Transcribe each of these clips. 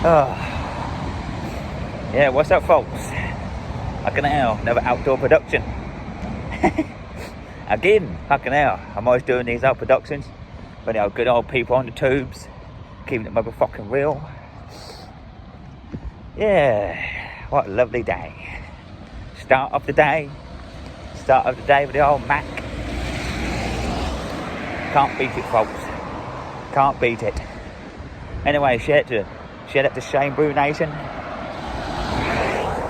Yeah, what's up, folks? Fucking hell, another outdoor production. Again, fucking hell. I'm always doing these out productions. But good old people on the tubes, keeping it motherfucking real. Yeah, what a lovely day. Start of the day with the old Mac. Can't beat it, folks. Can't beat it. Anyway, shout out to Shane Brew Nation.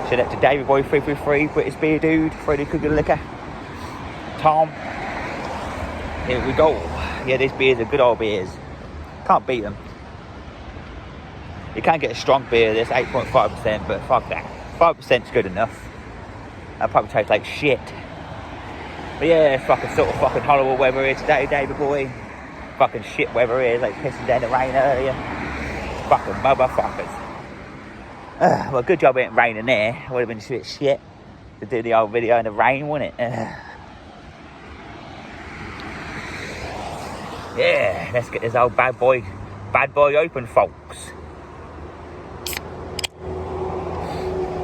Shout out to David Boy 333, British Beer Dude, Freddie Cougar Liquor, Tom. Here we go. Yeah, these beers are good old beers. Can't beat them. You can't get a strong beer that's 8.5%, but fuck that. 5% is good enough. That probably tastes like shit. But yeah, it's fucking sort of fucking horrible weather here today, David Boy. Fucking shit weather here, like pissing down the rain earlier. Fucking motherfuckers. Well, good job it ain't raining there. Would have been a bit shit to do the old video in the rain, wouldn't it? Yeah, let's get this old bad boy open, folks.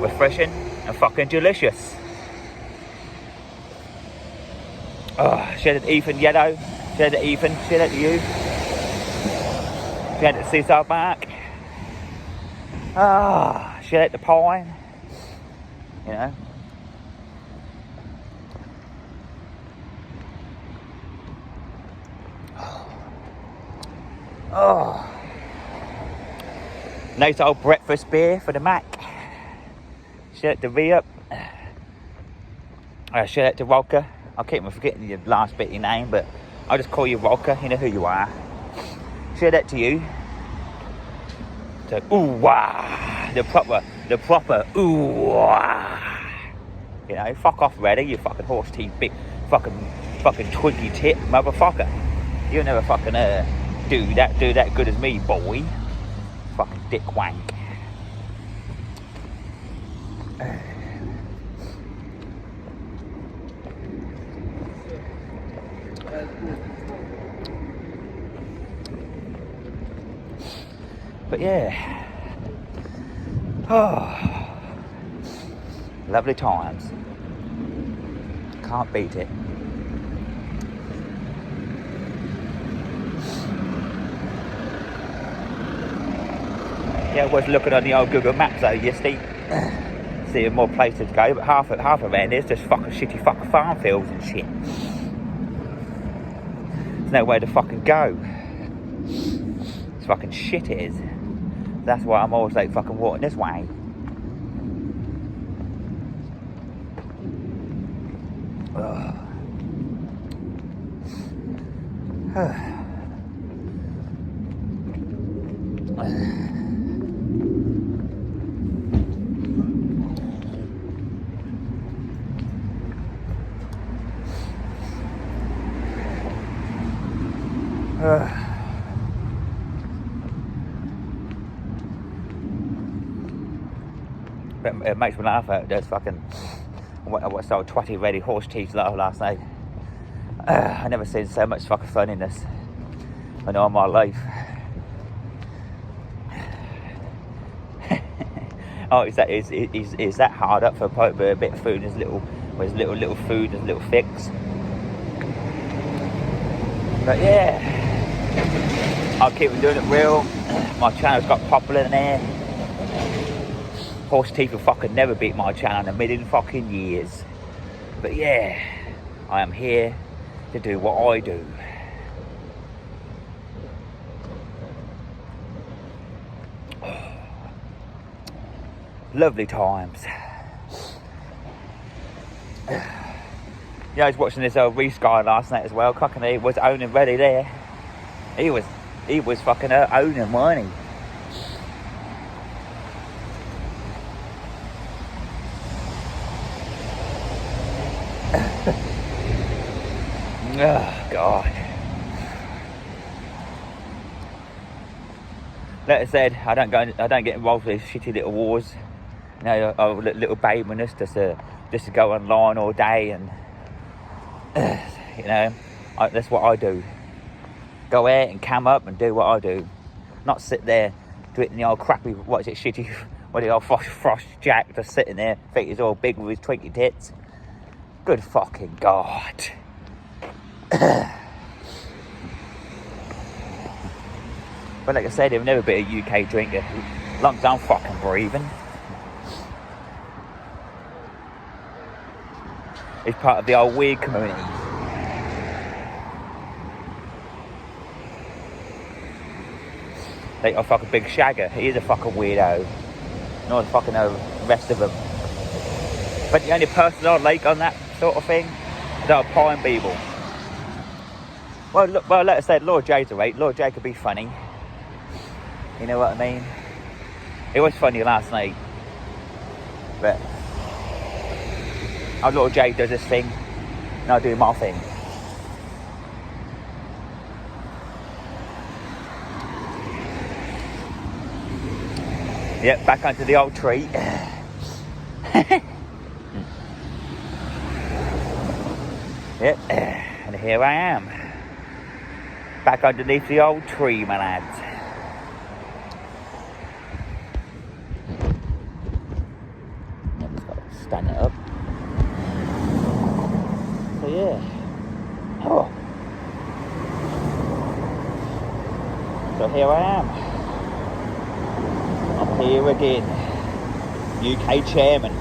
Refreshing and fucking delicious. Shout out to Ethan Yellow. Shout out to Ethan. Shout out to you. Shout out to Seaside Mark. Shout out to Pine. You know. Nice old breakfast beer for the Mac. Shout out to V-Up. Shout out to Walker. I keep forgetting your last bit of your name, but I'll just call you Walker. You know who you are. Shout out to you. To ooh-wah. The proper ooh-wah. You know, fuck off, Reddy, you fucking horse teeth, big fucking twiggy tit motherfucker. You'll never fucking do that good as me, boy. Fucking dick wank. But yeah. Lovely times. Can't beat it. Yeah, I was looking on the old Google Maps though yesterday. Seeing more places to go, but half around there's just fucking shitty fucking farm fields and shit. There's nowhere to fucking go. It's fucking shit it is. That's why I'm always like fucking walking this way. But it makes me laugh at there's fucking what sort of twatty ready horse teeth last night. I never seen so much fucking funniness in all my life. Oh, is that hard up for a bit of food? His little food, his little fix. But yeah, I'll keep doing it real. My channel's got popular in there. Horse teeth will fucking never beat my channel in a million fucking years. But yeah, I am here to do what I do. Lovely times. Yeah, I was watching this old Reese guy last night as well. Cockney was owning ready there. He was fucking owning, wasn't he? Oh God. Like I said, I don't get involved with these shitty little wars. You know, little babeness just to go online all day and you know, that's what I do. Go out and cam up and do what I do. Not sit there Do it in the old crappy, what is it, shitty, what the old Frost Jack just sitting there, think he's all big with his twinkly tits. Good fucking God. But like I said, I've never been a UK drinker. As long as I'm fucking breathing. It's part of the old weird community. Like a fucking big shagger. He is a fucking weirdo. Not the fucking rest of them. But the only person I like on that sort of thing is our Pine Beeble. Well, look, like I said, Lord J's alright. Lord J could be funny. You know what I mean? It was funny last night. But our Lord J does his thing, and I do my thing. Yep, back onto the old tree. Yep, and here I am. Back underneath the old tree, my lads. Yep, just got to stand it up. So yeah. Oh. So here I am. I'm here again. UK chairman.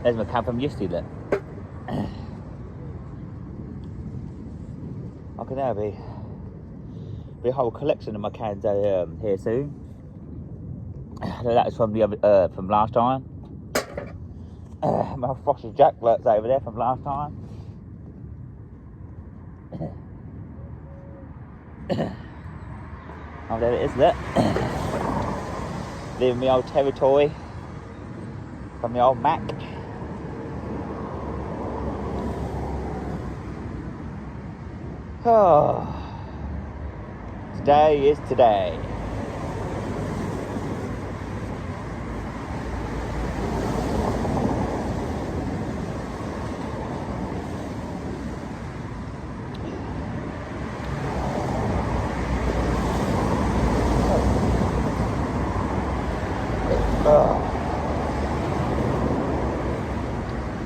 There's my can from yesterday, look. I can now be a whole collection of my cans here soon. That was from the other, from last time. My Frosted Jack works over there from last time. Oh, there it is, look. Leaving me old territory from the old Mac. Oh, today is today.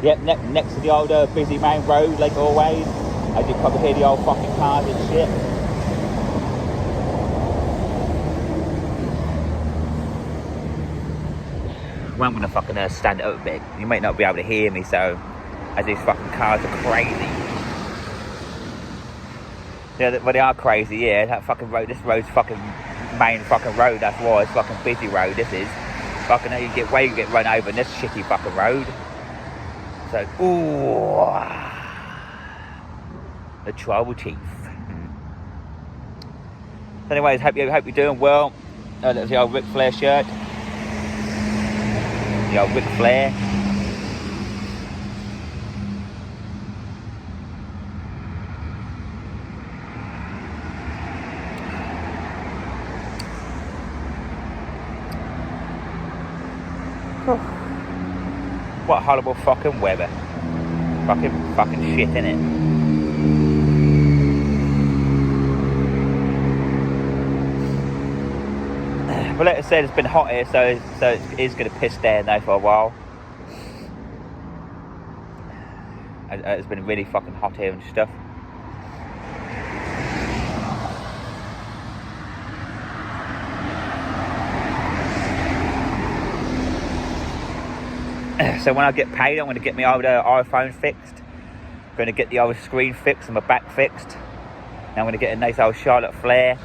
Yep, next to the old busy main road, like always. As you probably hear the old fucking cars and shit. Well, I'm gonna fucking stand it up a bit. You might not be able to hear me, so as these fucking cars are crazy. Yeah, well, they are crazy. Yeah, that fucking road. This road's fucking main fucking road. That's why it's fucking busy road. This is fucking. You get run over in this shitty fucking road. So, ooh. The tribal chief. So anyways, hope you're doing well. That's the old Ric Flair shirt. The old Ric Flair. What horrible fucking weather. Fucking shit, innit? Well, like I said, it's been hot here, so it is going to piss down now for a while. It's been really fucking hot here and stuff. So when I get paid, I'm going to get my old iPhone fixed. I'm going to get the old screen fixed and my back fixed. Now I'm going to get a nice old Charlotte Flair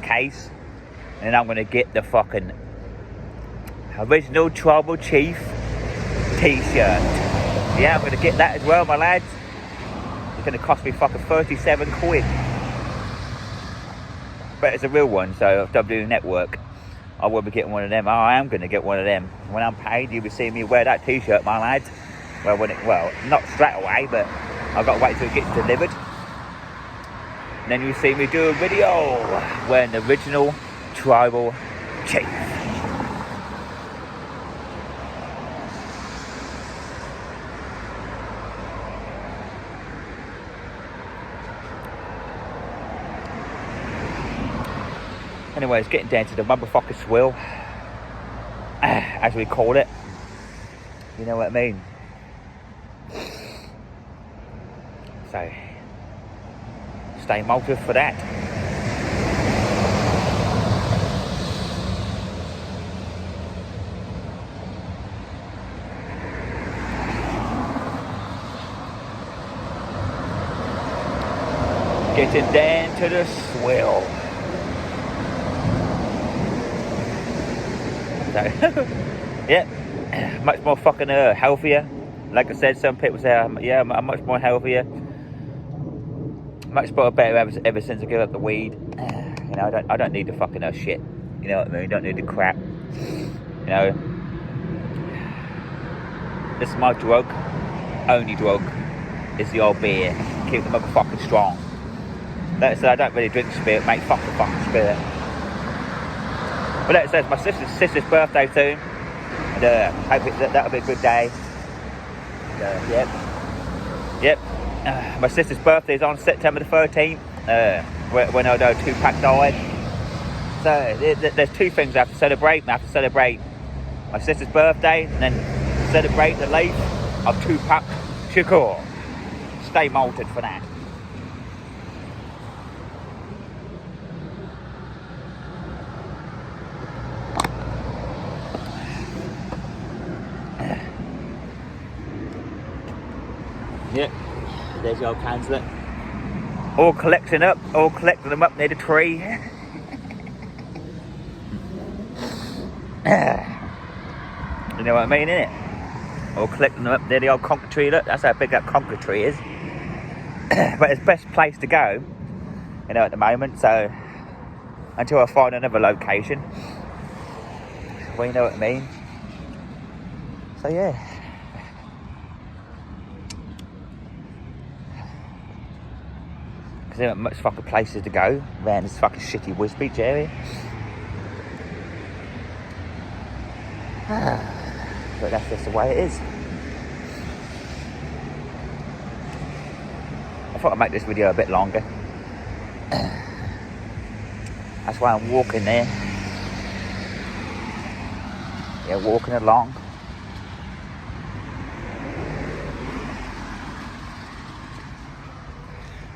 case, and then I'm going to get the fucking original Tribal Chief t-shirt. Yeah, I'm going to get that as well, my lads. It's going to cost me fucking 37 quid. But it's a real one, so W Network. I will be getting one of them. I am going to get one of them. When I'm paid, you'll be seeing me wear that t-shirt, my lads. Well, not straight away, but I've got to wait till it gets delivered. And then you'll see me do a video wearing the original Tribal Chief. Anyway, it's getting down to the motherfucking swill, as we call it. You know what I mean? So, stay motive for that. Getting down to the swill. So, yeah, much more fucking healthier. Like I said, some people say, yeah, I'm much more healthier. Much better ever since I gave up the weed. You know, I don't need the fucking shit. You know what I mean? Don't need the crap. You know, this is my drug. Only drug is the old beer. Keep the motherfucking strong. Like I said, I don't really drink spirit, mate. Fuck the fucking spirit. But like I said, it's my sister's birthday soon. And hope that'll be a good day. Yep. My sister's birthday is on September the 13th, when I know Tupac died. So there's two things I have to celebrate. I have to celebrate my sister's birthday and then celebrate the life of Tupac Shakur. Stay malted for that. Yep, there's the old Kanslet. All collecting them up near the tree. You know what I mean, innit? All collecting them up near the old conker tree. Look, that's how big that conker tree is. But it's the best place to go, you know, at the moment. So, until I find another location. Well, you know what I mean? So, yeah. Because there aren't much fucking places to go around this fucking shitty Wisbech area. But that's just the way it is. I thought I'd make this video a bit longer. That's why I'm walking there. Yeah, walking along.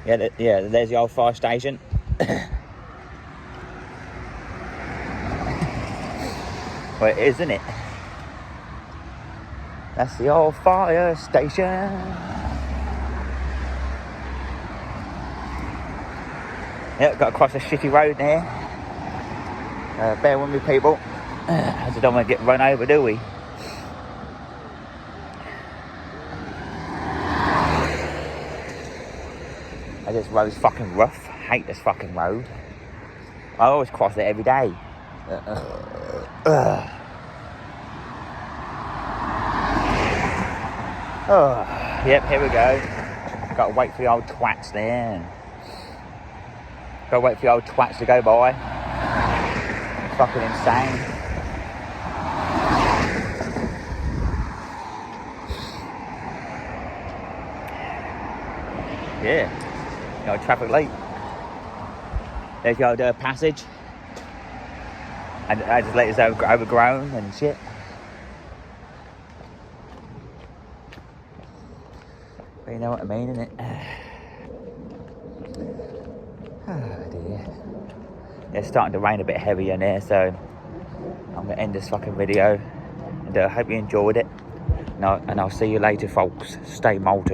Yeah, there's the old fire station. Well, it is, isn't it? That's the old fire station. Yeah, got to cross a shitty road there. Bear with me, people. I just don't want to get run over, do we? This road's fucking rough. I hate this fucking road. I always cross it every day. Yep, here we go. Got to wait for the old twats there. Got to wait for the old twats to go by. Fucking insane. Yeah. You know, traffic light. There's the old passage. And I just let it overgrown and shit. But you know what I mean, innit? Oh dear. It's starting to rain a bit heavier in there, so I'm going to end this fucking video. And I hope you enjoyed it. And I'll see you later, folks. Stay malted.